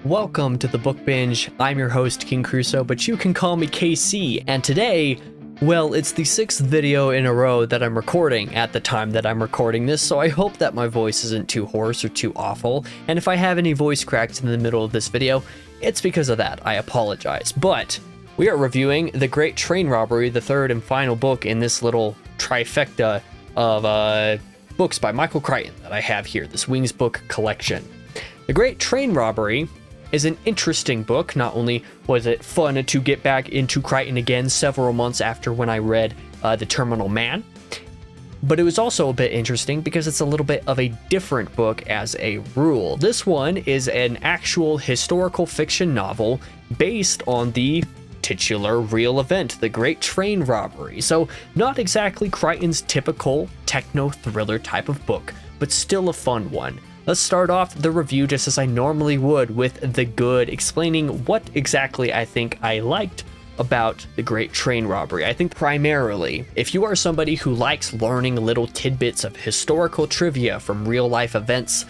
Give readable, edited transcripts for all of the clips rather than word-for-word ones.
Welcome to the Book Binge. I'm your host, King Crusoe, but you can call me KC, and today, well, it's the 6th video in a row that I'm recording at the time that I'm recording this, so I hope that my voice isn't too hoarse or too awful, and if I have any voice cracks in the middle of this video, it's because of that. I apologize. But we are reviewing The Great Train Robbery, the third and final book in this little trifecta of books by Michael Crichton that I have here, this Wings book collection. The Great Train Robbery is an interesting book. Not only was it fun to get back into Crichton again several months after when I read The Terminal Man, but it was also a bit interesting because it's a little bit of a different book as a rule. This one is an actual historical fiction novel based on the titular real event, the Great Train Robbery. So not exactly Crichton's typical techno-thriller type of book, but still a fun one. Let's start off the review just as I normally would, with the good, explaining what exactly I think I liked about The Great Train Robbery. I think primarily, if you are somebody who likes learning little tidbits of historical trivia from real life events,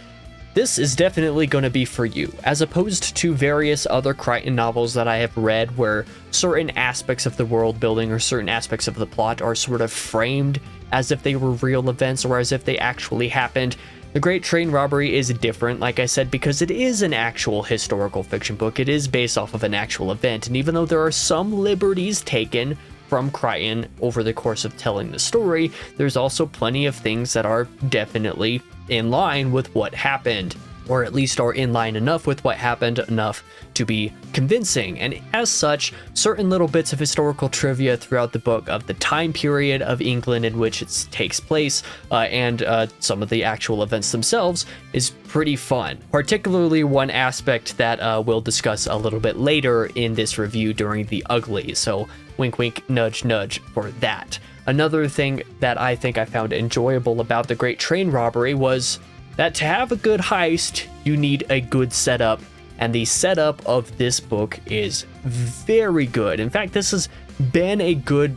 this is definitely going to be for you, as opposed to various other Crichton novels that I have read where certain aspects of the world building or certain aspects of the plot are sort of framed as if they were real events or as if they actually happened. The Great Train Robbery is different, like I said, because it is an actual historical fiction book. It is based off of an actual event, and even though there are some liberties taken from Crichton over the course of telling the story, there's also plenty of things that are definitely in line with what happened, or at least are in line enough with what happened enough to be convincing. And as such, certain little bits of historical trivia throughout the book of the time period of England in which it takes place and some of the actual events themselves is pretty fun. Particularly one aspect that we'll discuss a little bit later in this review during the ugly. So wink, wink, nudge, nudge for that. Another thing that I think I found enjoyable about The Great Train Robbery was that to have a good heist, you need a good setup, and the setup of this book is very good. In fact, this has been a good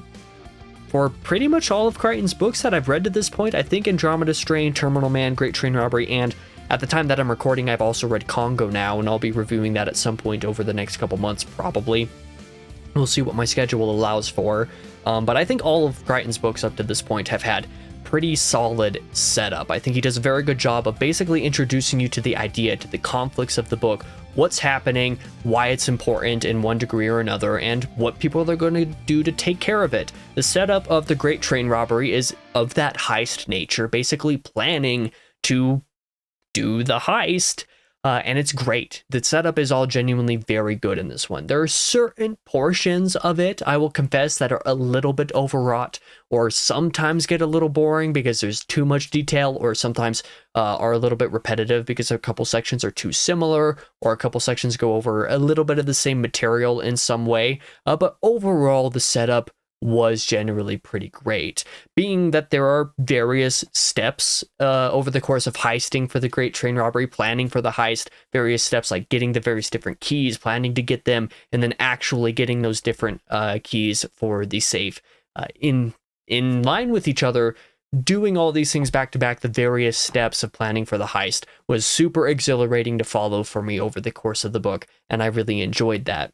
for pretty much all of Crichton's books that I've read to this point. I think Andromeda Strain, Terminal Man, Great Train Robbery, and at the time that I'm recording, I've also read Congo now, and I'll be reviewing that at some point over the next couple months, probably. We'll see what my schedule allows for, but I think all of Crichton's books up to this point have had pretty solid setup. I think he does a very good job of basically introducing you to the idea, to the conflicts of the book, what's happening, why it's important in one degree or another, and what people are going to do to take care of it. The setup of The Great Train Robbery is of that heist nature, basically planning to do the heist. And it's great. The setup is all genuinely very good in this one. There are certain portions of it, I will confess, that are a little bit overwrought or sometimes get a little boring because there's too much detail, or sometimes are a little bit repetitive because a couple sections are too similar, or a couple sections go over a little bit of the same material in some way. But overall, the setup was generally pretty great, being that there are various steps over the course of heisting for the Great Train Robbery, planning for the heist, various steps like getting the various different keys, planning to get them, and then actually getting those different keys for the safe in line with each other. Doing all these things back to back, the various steps of planning for the heist, was super exhilarating to follow for me over the course of the book, and I really enjoyed that.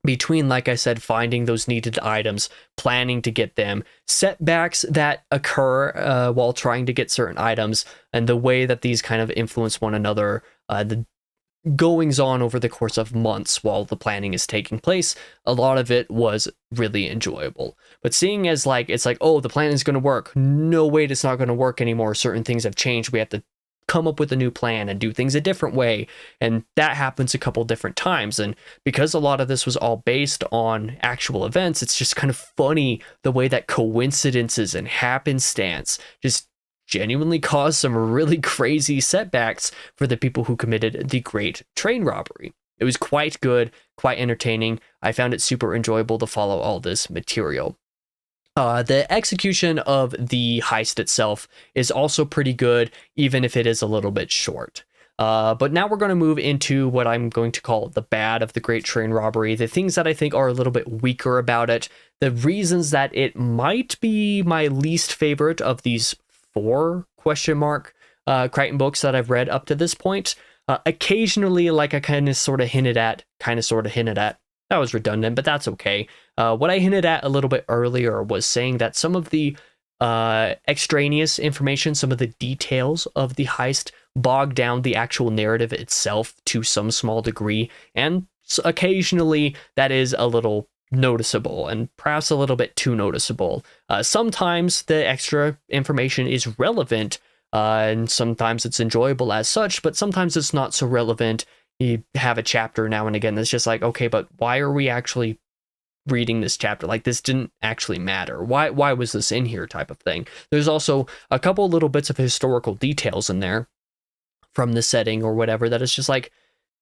Between, like I said, finding those needed items, planning to get them, setbacks that occur while trying to get certain items, and the way that these kind of influence one another, the goings on over the course of months while the planning is taking place, a lot of it was really enjoyable. But seeing as it's like, oh, the plan is going to work. No, wait, it's not going to work anymore. Certain things have changed. We have to come up with a new plan and do things a different way, and that happens a couple different times. And because a lot of this was all based on actual events, it's just kind of funny the way that coincidences and happenstance just genuinely caused some really crazy setbacks for the people who committed the Great Train Robbery. It was quite good, quite entertaining. I found it super enjoyable to follow all this material. The execution of the heist itself is also pretty good, even if it is a little bit short. But now we're going to move into what I'm going to call the bad of The Great Train Robbery, the things that I think are a little bit weaker about it, the reasons that it might be my least favorite of these 4 Crichton books that I've read up to this point. Occasionally, like I kind of sort of hinted at, that was redundant, but that's okay. What I hinted at a little bit earlier was saying that some of the extraneous information, some of the details of the heist bog down the actual narrative itself to some small degree, and occasionally that is a little noticeable and perhaps a little bit too noticeable. Sometimes the extra information is relevant, and sometimes it's enjoyable as such, but sometimes it's not so relevant. You have a chapter now and again that's just like, okay, but why are we actually reading this chapter? Like, this didn't actually matter. Why was this in here, type of thing. There's also a couple little bits of historical details in there from the setting or whatever that is just like,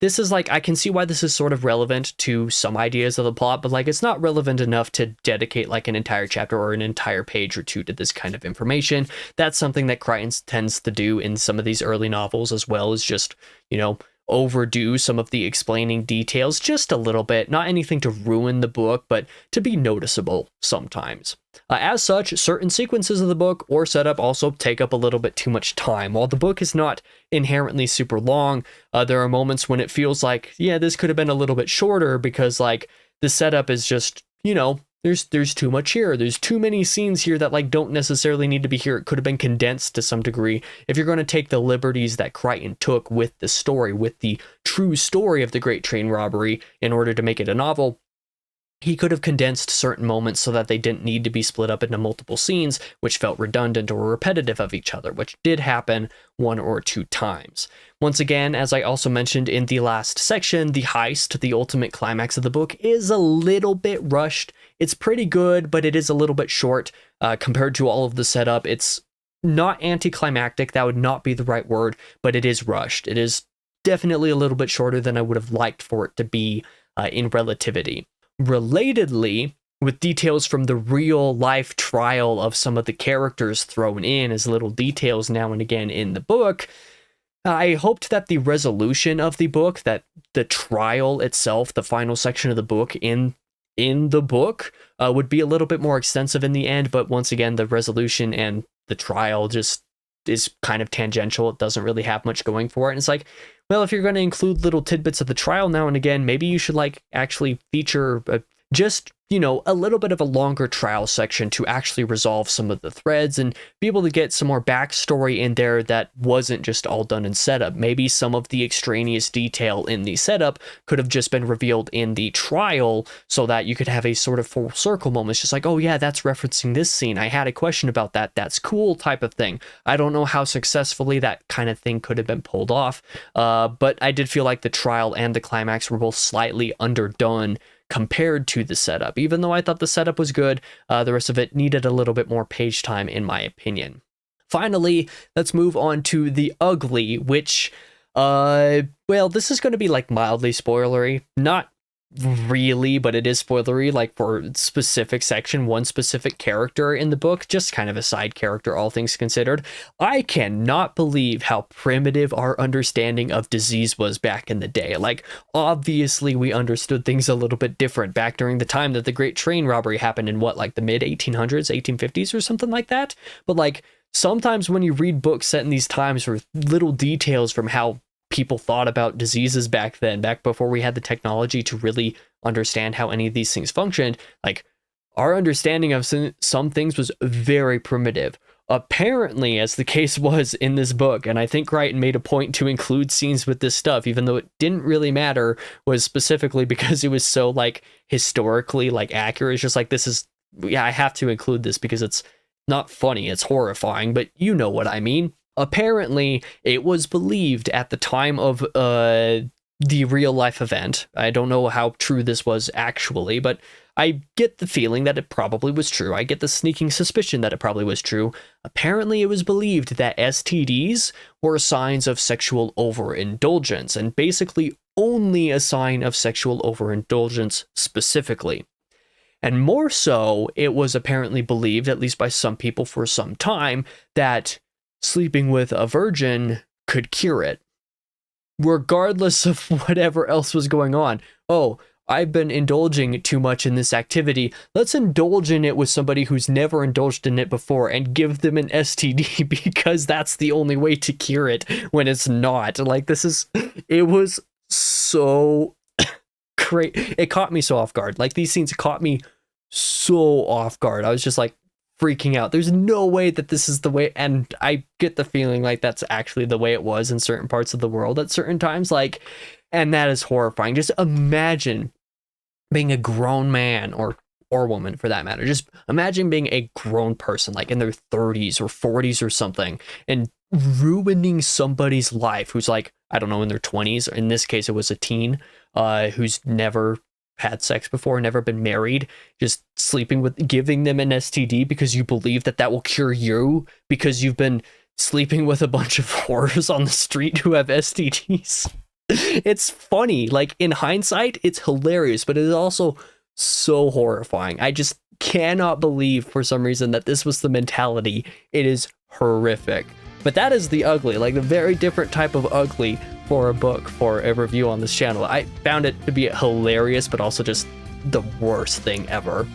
this is like, I can see why this is sort of relevant to some ideas of the plot, but like, it's not relevant enough to dedicate like an entire chapter or an entire page or two to this kind of information. That's something that Crichton tends to do in some of these early novels, as well as just, you know, overdo some of the explaining details just a little bit. Not anything to ruin the book, but to be noticeable sometimes. As such, certain sequences of the book or setup also take up a little bit too much time. While the book is not inherently super long, there are moments when it feels like, yeah, this could have been a little bit shorter, because like the setup is just, you know, there's too much here. There's too many scenes here that like don't necessarily need to be here. It could have been condensed to some degree. If you're going to take the liberties that Crichton took with the story, with the true story of the Great Train Robbery, in order to make it a novel, he could have condensed certain moments so that they didn't need to be split up into multiple scenes, which felt redundant or repetitive of each other, which did happen one or two times. Once again, as I also mentioned in the last section, the heist, the ultimate climax of the book, is a little bit rushed. It's pretty good, but it is a little bit short compared to all of the setup. It's not anticlimactic, that would not be the right word, but it is rushed. It is definitely a little bit shorter than I would have liked for it to be in relativity. Relatedly, with details from the real life trial of some of the characters thrown in as little details now and again in the book, I hoped that the resolution of the book, that the trial itself, the final section of the book in the book, would be a little bit more extensive in the end. But once again, the resolution and the trial just is kind of tangential. It doesn't really have much going for it. And it's like, well, if you're going to include little tidbits of the trial now and again, maybe you should like actually feature just, you know, a little bit of a longer trial section to actually resolve some of the threads and be able to get some more backstory in there that wasn't just all done in setup. Maybe some of the extraneous detail in the setup could have just been revealed in the trial, so that you could have a sort of full circle moment. It's just like, oh yeah, that's referencing this scene. I had a question about that. That's cool, type of thing. I don't know how successfully that kind of thing could have been pulled off, but I did feel like the trial and the climax were both slightly underdone compared to the setup. Even though I thought the setup was good, the rest of it needed a little bit more page time, in my opinion. Finally, let's move on to the ugly, which, well, this is going to be like mildly spoilery. Not really, but it is spoilery, like for specific section, one specific character in the book, just kind of a side character, all things considered. I cannot believe how primitive our understanding of disease was back in the day. Like, obviously we understood things a little bit different back during the time that the Great Train Robbery happened in what, like the mid 1800s, 1850s or something like that. But like, sometimes when you read books set in these times with little details from how people thought about diseases back then, back before we had the technology to really understand how any of these things functioned, like, our understanding of some things was very primitive. Apparently, as the case was in this book, and I think Crichton made a point to include scenes with this stuff, even though it didn't really matter, was specifically because it was so like historically like accurate. It's just like, this is, yeah, I have to include this because it's not funny, it's horrifying, but you know what I mean. Apparently, it was believed at the time of the real life event. I don't know how true this was actually, but I get the feeling that it probably was true. I get the sneaking suspicion that it probably was true. Apparently, it was believed that STDs were signs of sexual overindulgence, and basically only a sign of sexual overindulgence specifically. And more so, it was apparently believed, at least by some people for some time, that sleeping with a virgin could cure it, regardless of whatever else was going on. Oh, I've been indulging too much in this activity. Let's indulge in it with somebody who's never indulged in it before and give them an STD because that's the only way to cure it when it's not. Like, it was so great. It caught me so off guard. Like, these scenes caught me so off guard. I was just like freaking out. There's no way that this is the way, and I get the feeling like that's actually the way it was in certain parts of the world at certain times. Like, and that is horrifying. Just imagine being a grown man or woman for that matter. Just imagine being a grown person, like in their 30s or 40s or something, and ruining somebody's life who's like, I don't know, in their 20s. In this case, it was a teen who's never had sex before, never been married, just sleeping with, giving them an STD because you believe that will cure you because you've been sleeping with a bunch of whores on the street who have STDs. It's funny. Like, in hindsight, it's hilarious, but it is also so horrifying. I just cannot believe for some reason that this was the mentality. It is horrific. But that is the ugly, like the very different type of ugly for a book, for a review on this channel. I found it to be hilarious, but also just the worst thing ever.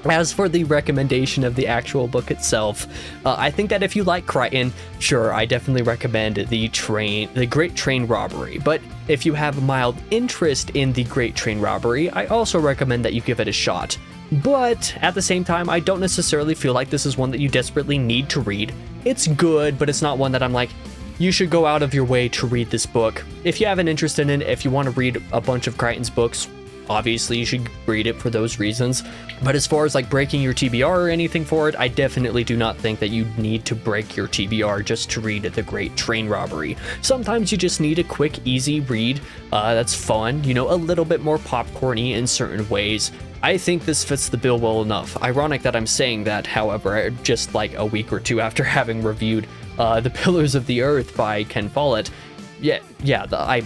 As for the recommendation of the actual book itself, I think that if you like Crichton, sure, I definitely recommend the Great Train Robbery. But if you have a mild interest in the Great Train Robbery, I also recommend that you give it a shot. But at the same time, I don't necessarily feel like this is one that you desperately need to read. It's good, but it's not one that I'm like, you should go out of your way to read this book. If you have an interest in it, if you want to read a bunch of Crichton's books, obviously you should read it for those reasons. But as far as like breaking your TBR or anything for it, I definitely do not think that you need to break your TBR just to read The Great Train Robbery. Sometimes you just need a quick, easy read that's fun, you know, a little bit more popcorny in certain ways. I think this fits the bill well enough. Ironic that I'm saying that, however, just like a week or two after having reviewed The Pillars of the Earth by Ken Follett. I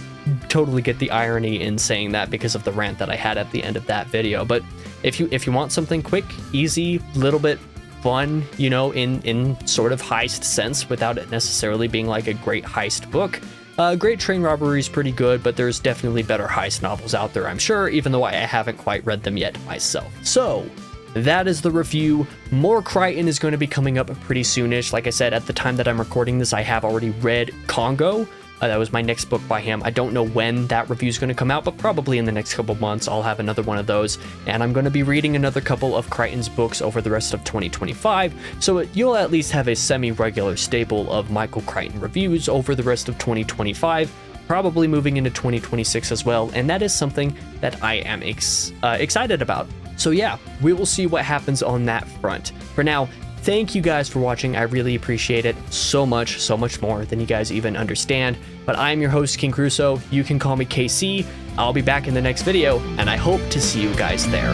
totally get the irony in saying that because of the rant that I had at the end of that video. But if you want something quick, easy, little bit fun, you know, in sort of heist sense, without it necessarily being like a great heist book, Great Train Robbery is pretty good, but there's definitely better heist novels out there, I'm sure, even though I haven't quite read them yet myself. So that is the review. More Crichton is going to be coming up pretty soonish. Like I said, at the time that I'm recording this, I have already read Congo. That was my next book by him. I don't know when that review is going to come out, but probably in the next couple months I'll have another one of those. And I'm going to be reading another couple of Crichton's books over the rest of 2025, so you'll at least have a semi-regular staple of Michael Crichton reviews over the rest of 2025, probably moving into 2026 as well, and that is something that I am excited about. So yeah, we will see what happens on that front. For now, thank you guys for watching. I really appreciate it so much more than you guys even understand. But I'm your host, King Crusoe. You can call me KC. I'll be back in the next video, and I hope to see you guys there.